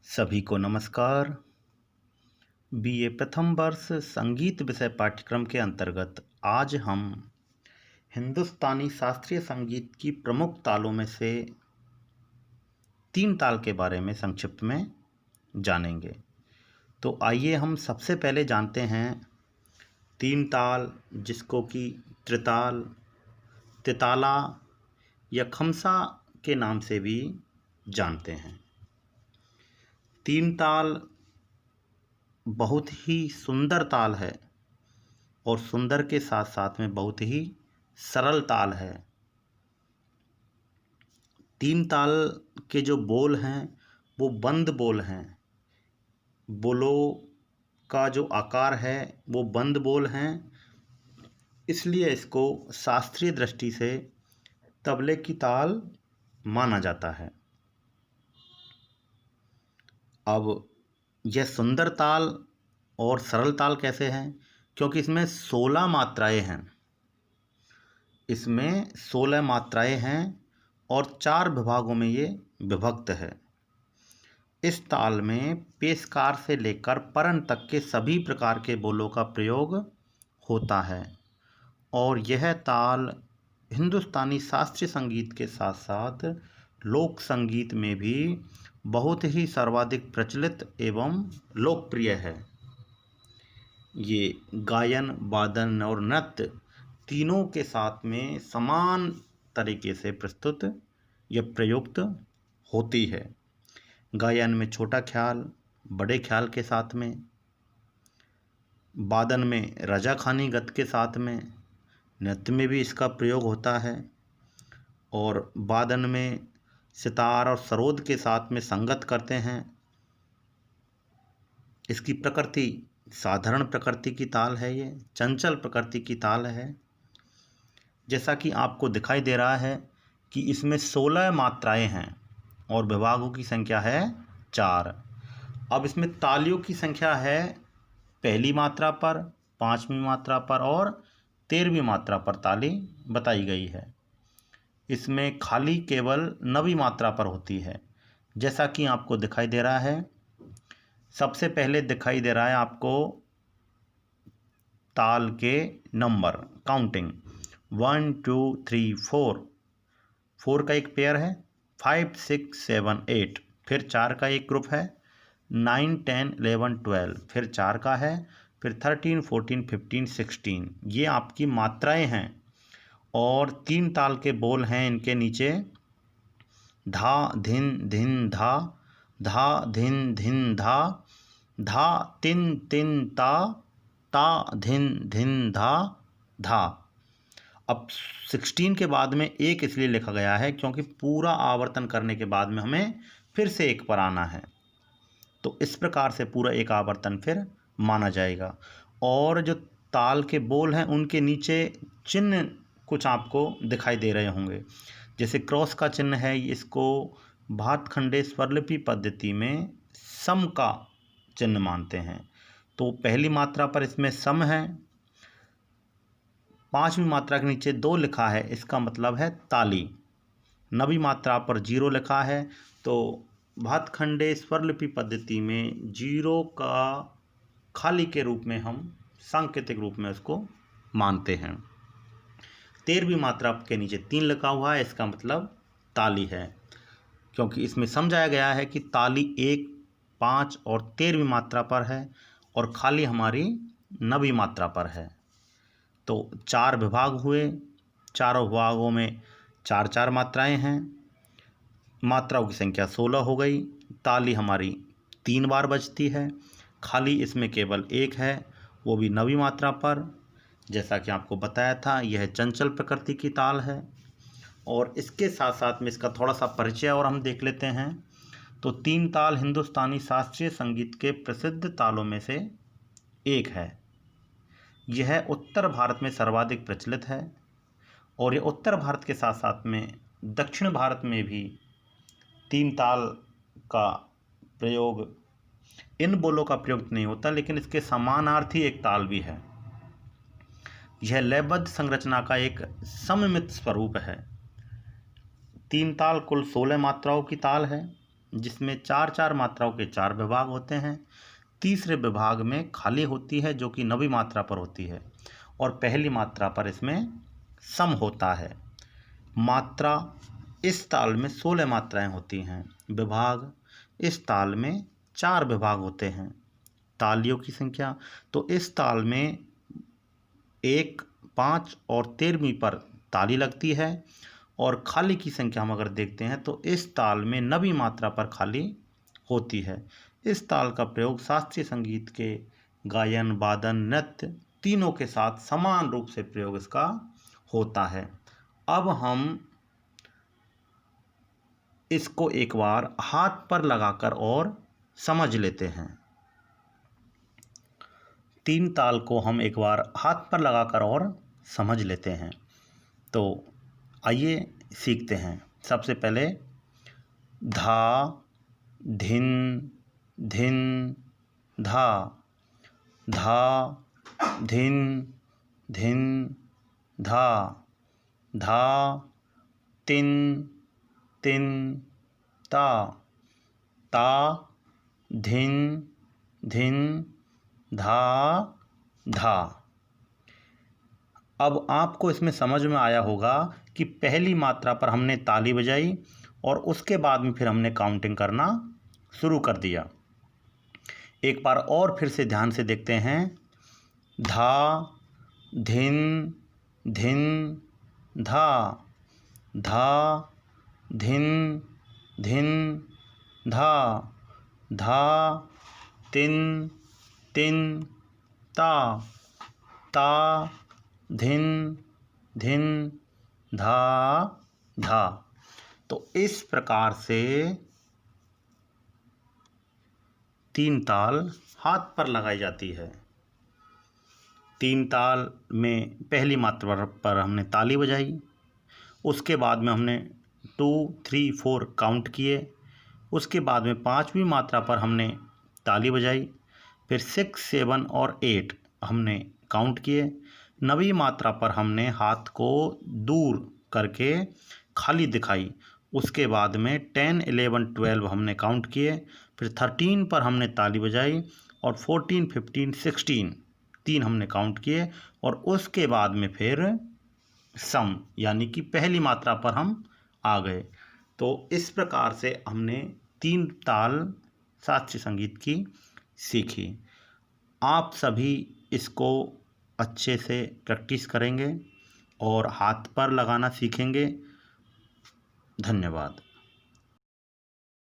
सभी को नमस्कार। बीए प्रथम वर्ष संगीत विषय पाठ्यक्रम के अंतर्गत आज हम हिंदुस्तानी शास्त्रीय संगीत की प्रमुख तालों में से 3 ताल के बारे में संक्षिप्त में जानेंगे। तो आइए हम सबसे पहले जानते हैं 3 ताल, जिसको कि त्रिताल, तिताला या खमसा के नाम से भी जानते हैं। 3 ताल बहुत ही सुंदर ताल है और सुंदर के साथ साथ में बहुत ही सरल ताल है। 3 ताल के जो बोल हैं वो बंद बोल हैं। बोलों का जो आकार है वो बंद बोल हैं, इसलिए इसको शास्त्रीय दृष्टि से तबले की ताल माना जाता है। अब यह सुंदर ताल और सरल ताल कैसे हैं? क्योंकि इसमें 16 मात्राएं हैं। इसमें 16 मात्राएं हैं और 4 विभागों में ये विभक्त है। इस ताल में पेशकार से लेकर परन तक के सभी प्रकार के बोलों का प्रयोग होता है और यह ताल हिंदुस्तानी शास्त्रीय संगीत के साथ साथ लोक संगीत में भी बहुत ही सर्वाधिक प्रचलित एवं लोकप्रिय है। ये गायन, वादन और नृत्य तीनों के साथ में समान तरीके से प्रस्तुत या प्रयुक्त होती है। गायन में छोटा ख्याल बड़े ख्याल के साथ में, वादन में रजाखानी गत के साथ में, नृत्य में भी इसका प्रयोग होता है और वादन में सितार और सरोद के साथ में संगत करते हैं। इसकी प्रकृति साधारण प्रकृति की ताल है, ये चंचल प्रकृति की ताल है। जैसा कि आपको दिखाई दे रहा है कि इसमें 16 मात्राएं हैं और विभागों की संख्या है 4। अब इसमें तालियों की संख्या है पहली मात्रा पर, 5वीं मात्रा पर और 13वीं मात्रा पर ताली बताई गई है। इसमें खाली केवल 9वीं मात्रा पर होती है, जैसा कि आपको दिखाई दे रहा है। सबसे पहले दिखाई दे रहा है आपको ताल के नंबर, काउंटिंग 1 2 3 4। 4 का एक पेयर है, 5 6 7 8। फिर 4 का एक ग्रुप है, 9 10 11 12। फिर 4 का है, फिर 13 14 15 16। ये आपकी मात्राएं हैं और 3 ताल के बोल हैं इनके नीचे धा धिन धिन धा, धा धिन धिन धा, धा तिन तिन ता, ता धिन धिन धा, धा। अब 16 के बाद में एक इसलिए लिखा गया है क्योंकि पूरा आवर्तन करने के बाद में हमें फिर से एक पर आना है, तो इस प्रकार से पूरा एक आवर्तन फिर माना जाएगा। और जो ताल के बोल हैं उनके नीचे चिन्ह कुछ आपको दिखाई दे रहे होंगे, जैसे क्रॉस का चिन्ह है। इसको भातखंडे स्वरलिपि पद्धति में सम का चिन्ह मानते हैं। तो पहली मात्रा पर इसमें सम है, 5वीं मात्रा के नीचे 2 लिखा है, इसका मतलब है ताली। 9वीं मात्रा पर 0 लिखा है, तो भातखंडे स्वरलिपि पद्धति में 0 का खाली के रूप में हम सांकेतिक रूप में उसको मानते हैं। 13वीं मात्रा के नीचे 3 लिखा हुआ है, इसका मतलब ताली है, क्योंकि इसमें समझाया गया है कि ताली 1 5 और 13वीं मात्रा पर है और खाली हमारी 9वीं मात्रा पर है। तो 4 विभाग हुए, चारों विभागों में 4 4 मात्राएं हैं, मात्राओं की संख्या 16 हो गई। ताली हमारी 3 बार बजती है, खाली इसमें केवल 1 है, वो भी 9वीं मात्रा पर। जैसा कि आपको बताया था, यह चंचल प्रकृति की ताल है। और इसके साथ साथ में इसका थोड़ा सा परिचय और हम देख लेते हैं। तो 3 ताल हिंदुस्तानी शास्त्रीय संगीत के प्रसिद्ध तालों में से एक है। यह उत्तर भारत में सर्वाधिक प्रचलित है और यह उत्तर भारत के साथ साथ में दक्षिण भारत में भी 3 ताल का प्रयोग, इन बोलों का प्रयोग नहीं होता, लेकिन इसके समानार्थी एक ताल भी है। यह लयबद्ध संरचना का एक सममित स्वरूप है। 3 ताल कुल 16 मात्राओं की ताल है जिसमें 4-4 मात्राओं के 4 विभाग होते हैं। तीसरे विभाग में खाली होती है जो कि नवी मात्रा पर होती है, और पहली मात्रा पर इसमें सम होता है। मात्रा, इस ताल में 16 मात्राएं होती हैं। विभाग, इस ताल में 4 विभाग होते हैं। तालियों की संख्या, तो इस ताल में 1, 5 और 13वीं पर ताली लगती है। और खाली की संख्या हम अगर देखते हैं तो इस ताल में 9वीं मात्रा पर खाली होती है। इस ताल का प्रयोग शास्त्रीय संगीत के गायन, वादन, नृत्य तीनों के साथ समान रूप से प्रयोग इसका होता है। अब हम इसको एक बार हाथ पर लगाकर और समझ लेते हैं। 3 ताल को हम एक बार हाथ पर लगाकर और समझ लेते हैं। तो आइए सीखते हैं। सबसे पहले धा, धिन, धिन, धा, धा, धिन, धिन, धा, धा, तिन, तिन, ता, ता, धिन, धिन, धा, धा। अब आपको इसमें समझ में आया होगा कि पहली मात्रा पर हमने ताली बजाई और उसके बाद में फिर हमने काउंटिंग करना शुरू कर दिया। एक बार और फिर से ध्यान से देखते हैं। धा, धिन, धिन, धा, धा, धिन, धिन, धा, धा, तिन, तिन, ता, ता, धिन, धिन, धा, धा। तो इस प्रकार से 3 ताल हाथ पर लगाई जाती है। 3 ताल में पहली मात्रा पर हमने ताली बजाई, उसके बाद में हमने 2, 3, 4 काउंट किए, उसके बाद में 5वीं मात्रा पर हमने ताली बजाई, फिर 6, 7 और 8 हमने काउंट किए। 9वीं मात्रा पर हमने हाथ को दूर करके खाली दिखाई, उसके बाद में 10, 11, 12 हमने काउंट किए, फिर 13 पर हमने ताली बजाई और 14, 15, 16 3 हमने काउंट किए, और उसके बाद में फिर सम यानी कि पहली मात्रा पर हम आ गए। तो इस प्रकार से हमने 3 ताल शास्त्रीय संगीत की सीखी। आप सभी इसको अच्छे से प्रैक्टिस करेंगे और हाथ पर लगाना सीखेंगे। धन्यवाद।